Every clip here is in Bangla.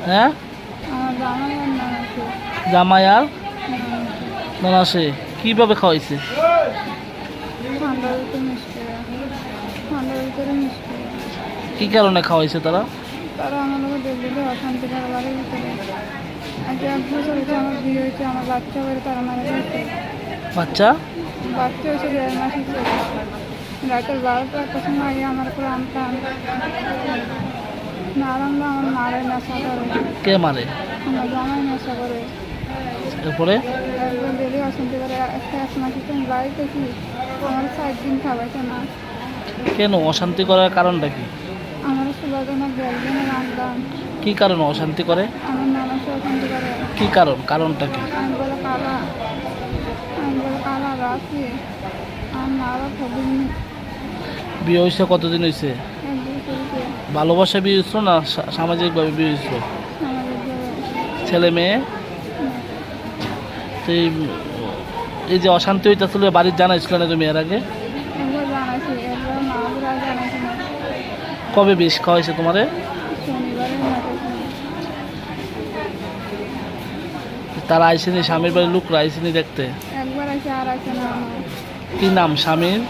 হ্যাঁ, জামাই আর ননাসে কিভাবে খাওয়াইছে? কি কারণে খাওয়াইছে তারা? তারা আমার লোক দেখলে অশান্তি করে বাড়ির ভিতরে। আজ 1 বছর হয়েছে আমার বিয়ে হয়েছে, আমার বাচ্চা হয়ে তারা মারা গেছে। বাচ্চা হয়েছে 1.5 মাস হচ্ছে। রাতের 12টার সময় আগে আমার উপরে আমতাম না, আরামটা আমার মারে নেশা করে। কে মারে? আমার জামাই নেশা করে। এরপরে একবার ডেলি অশান্তি করে। 1 মাস হচ্ছে আমি বাড়িতে কি, আমার 4 দিন খাওয়াইছে না। কেন অশান্তি করার কারণটা কি? আমার সুবাদনা বেলবেনের আমদাম। কি কারণে অশান্তি করে? আমার নানাকে অশান্তি করে। কি কারণটা কি? আমি বলে কালা রাখি আর নাড়া খবর। বিয়ে হয়েছে কতদিন হয়েছে? 1 বছর হয়েছে। ভালোবাসা বিয়ে হয়েছিল না সামাজিকভাবে বিয়ে হয়েছিল? ছেলে মেয়ে? তো এই যে অশান্তি হইতেছিল বাড়ির জানাইছিল না তুমি এর আগে? একবার জানাইছি, একবার মাগুরা জানাইছি না। কবে বিষ খাওয়াইছে তোমারে? শনিবারে তারা আইসেনি, স্বামীর বাড়ির লোকরা আইসেনি দেখতে? একবার আছে আর আছে না। আমার কি নাম স্বামীর?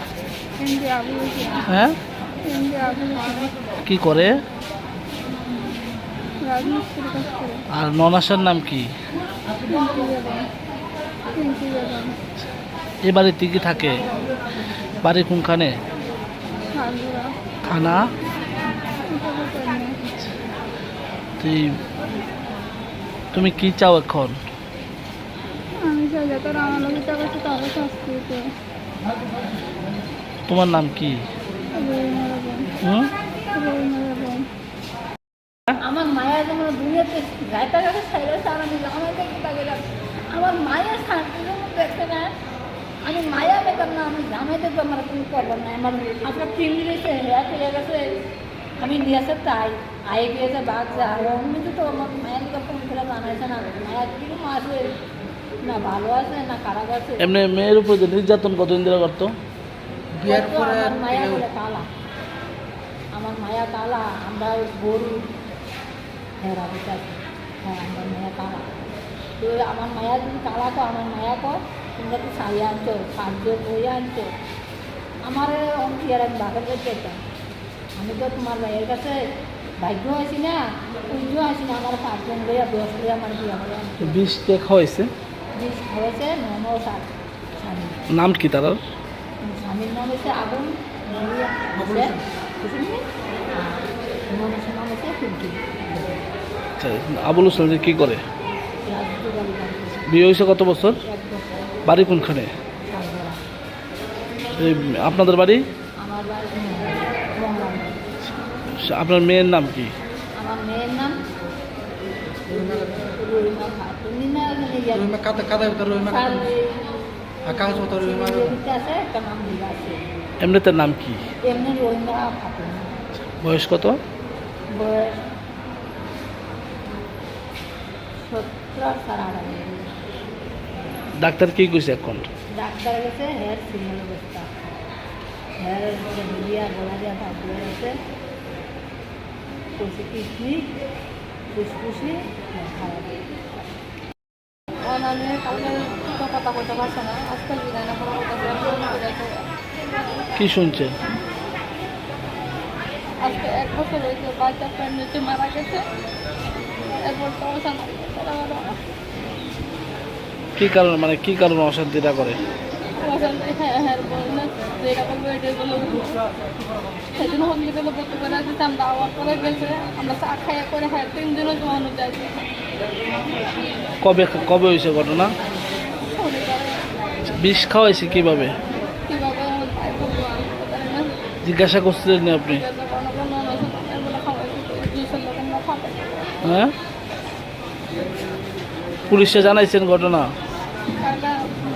এমডি আবু হয়েছে। হ্যাঁ, এমডি আবু হয়েছে। কি করে? রাজমিস্ত্রির কাজ করে। আর ননাসের নাম কি? পিঙ্কি বেগম। এ বাড়িতে কি থাকে? বাড়ি কোনখানে? খাগড়া। থানা? তুমি কি চাও এখন? আমি চাই যে তারা আমার লোক টাকা আছে তারা শাস্তি দিতে। তোমার নাম কি? হুম? আমার মায়ের যেমন দুনিয়াতে গাইতে গাইতে সাইলেছে আর আমি জামাইতে কিতা গেলাম। আমার মায়ের শান্তির মধ্যে দেখে না, আমি মায়া পেতাম না, আমি জামাইতে তো আমার কোনো প্রবলেম নাই। আমার আপনার ফ্যামিলি রয়েছে, হেয়া খেয়ে গেছে, আমি নিয়েছে তাই আয়ে গিয়েছে বাচ্চা আর অমনি তো আমার মায়ের তো ফোন করে জানাইছে না মায়া কিরকম আছে, না ভালো আছে না খারাপ আছে। এমনি মেয়ের উপর যে নির্যাতন কতদিন ধরে করতো? আমার মায়া বলে কালা, আমার মায়া কালা, আমরা গরু। হ্যাঁ রাবিতা, হ্যাঁ আমার মায়া কালা। তো আমার মায়া যদি কালা কো, আমার মায়া কো তোমরা তো শাড়ি আনছো, খাদ্য বই আনছো, আমার অঙ্কি আর আমি বাঘের কাছে যেতাম। আমি তো তোমার ভাইয়ের কাছে ভাগ্য আছি না, পুজো আছি না, আমার 5 জন লইয়া 10 লইয়া আমার বিয়ে করে আনছে। বিষ কে খাওয়াইছে? বিষ হয়েছে নমো স্বামী। নাম কি তার? স্বামীর নাম হচ্ছে আগুন, নমসের নাম হচ্ছে পিঙ্কি। আবুল হোসেন কি করে? বিয়ে হয়েছে কত বছর? 1 বছর। বাড়ি কোনখানে? এই আপনাদের বাড়ি? আমার বাড়ি আপনার মেয়ের নাম কি? আমার মেয়ের নাম রহিমা খাতুন। আছে একটা নাম দিলা আছে, এমনিতে নাম কি? এমনি রহিমা খাতুন। বয়স কত? বয়স 17-18। ডাক্তার কি কইছে এখন? ডাক্তার গেছে হেয়ার সিগন্যাল অবস্থা, হেয়ার দিয়া গলা দিয়া ভাব দিয়ে গেছে, কইছে কিডনি ফুসফুসি খারাপ। অনানে কালকে তো কথা কইতে পারছে না, আজকাল বিদায় না করা কথা। কি শুনছেন? আজকে 1 বছর হয়েছে, বাচ্চা প্রেগনেন্সি মারা গেছে। এরপর তো অশান্তি কি কারণ, মানে কি কারণে অশান্তিটা করে? অশান্তি হ্যাঁ বলে না যেটা করবো এটাই বলে। সেদিন হসপিটালে ভর্তি করে আসছে, আমরা আওয়ার করে গেছে, আমরা চা খাইয়া করে হ্যাঁ 3 দিনও জমানো যাচ্ছে। কবে কবে হয়েছে ঘটনা? শনিবারে। বিষ খাওয়াইছে কিভাবে? কীভাবে তাই বলবো আমি তো জানি না। জিজ্ঞাসা করছিলেন না আপনি? হ্যাঁ, পুলিশে জানাইছেন ঘটনা?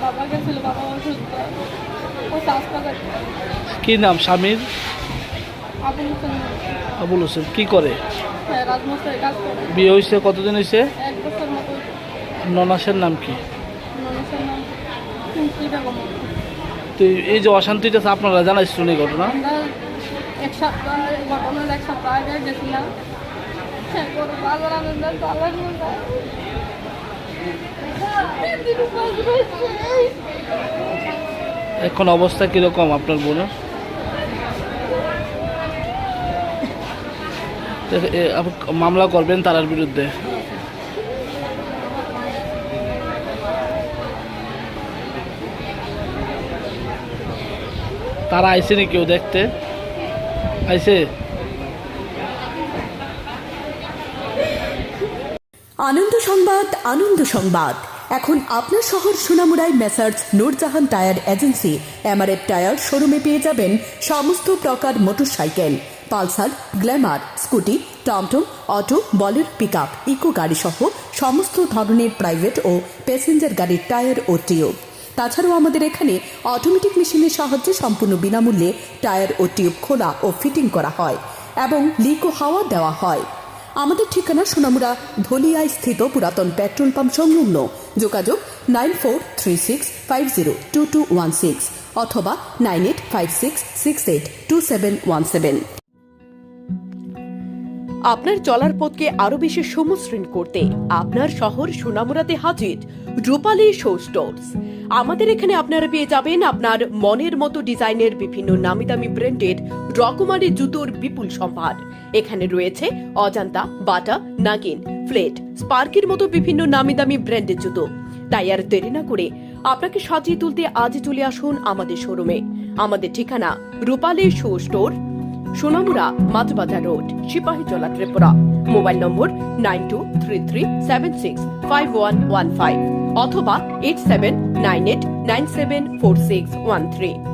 বাবা গেছিল, বাবা অসুস্থ, ও হাসপাতাল। কি নাম স্বামীর? আবুল হোসেন। আবুল হোসেন কি করে? হ্যাঁ রাজমস্তায় কাজ করে। বিয়ে হয়েছে কতদিন হয়েছে? 1 বছর মতো। ননাসের নাম কি? মানুষের নাম পিঙ্কি বেগম। তো এই যে অশান্তিটা আছে আপনারা জানাইছিলেন এই ঘটনা? আমরা এক সপ্তাহ ঘটনার এক সপ্তাহ আগে গেছিলাম, করে বাজার আনন্দ তালা এখন অবস্থা কিরকম আপনার বোনের? তো আপনি মামলা করবেন তার বিরুদ্ধে? তারা আইসে নি কেউ দেখতে? আইসে? আনন্দ সংবাদ, আনন্দ সংবাদ। এখন আপনার শহর সোনামুড়ায় Messrs Noorjahan tyre agency MRF tyre শোরুমে পেয়ে যাবেন সমস্ত প্রকার মোটরসাইকেল, পালসার, গ্ল্যামার, স্কুটি, টমটম, অটো, বলের, পিকআপ, ইকো গাড়ি সহ সমস্ত ধরনের প্রাইভেট ও প্যাসেঞ্জার গাড়ির টায়ার ও টিউব। তাছাড়াও আমাদের এখানে অটোমেটিক মেশিনের সাহায্যে সম্পূর্ণ বিনামূল্যে টায়ার ও টিউব খোলা ও ফিটিং করা হয় এবং লিক ও হাওয়া দেওয়া হয়। আমাদের ঠিকানা সোনামুড়া ধলিয়ায় স্থিত পুরাতন পেট্রোল পাম্প সংলগ্ন। যোগাযোগ 9436502216 অথবা 9856682717। আপনার চলার পথকে আরো বেশি সমশ্রীণ করতে আপনার শহর সোনামুড়াতে হাজির রূপালী শো স্টোরস। আমাদের এখানে আপনারা পেয়ে যাবেন আপনার মনের মতো ডিজাইনের বিভিন্ন নামি দামি ব্র্যান্ডের রকমারি জুতোর বিপুল সম্ভার। এখানে রয়েছে অজান্তা, বাটা, নাগিন, ফ্লেট, স্পার্কের মতো বিভিন্ন নামি দামি ব্র্যান্ডের জুতো। তাই আর দেরি না করে আপনাকে সাজিয়ে তুলতে আজই চলে আসুন আমাদের শোরুমে। আমাদের ঠিকানা Rupali show store, Sonamura Machbazar road, Sepahijala, Tripura. Mobile number 9233765115 অথবা 8798974613।